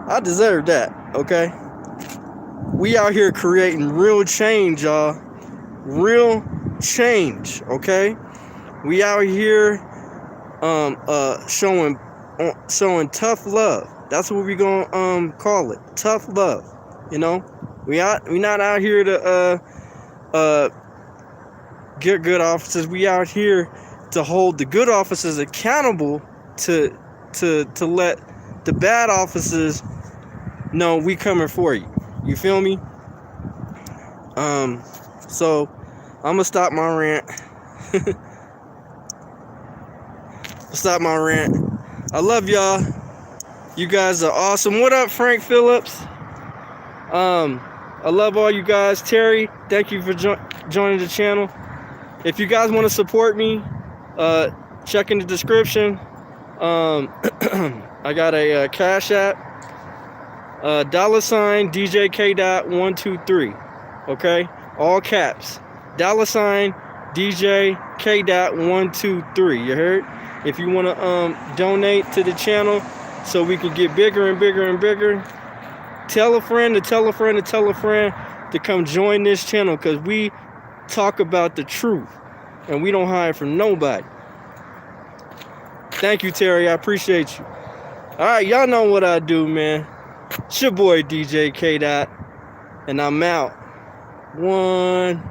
Speaker 1: I deserve that. Okay, we out here creating real change, y'all. Real change. Okay, we out here showing tough love. That's what we gonna call it. Tough love. You know, we not out here to get good officers. We out here to hold the good officers accountable to let the bad officers know we coming for you. You feel me? So I'm gonna stop my rant. I love y'all. You guys are awesome. What up, Frank Phillips? I love all you guys. Terry, thank you for joining the channel. If you guys want to support me, check in the description. I got a Cash App, $ DJK.123. Okay, all caps. $ DJK.123. You heard? If you want to donate to the channel so we can get bigger and bigger and bigger, tell a friend to tell a friend to tell a friend to come join this channel, because we talk about the truth and we don't hide from nobody. Thank you, Terry. I appreciate you. All right, y'all know what I do, man. It's your boy DJ K Dot, and I'm out. 1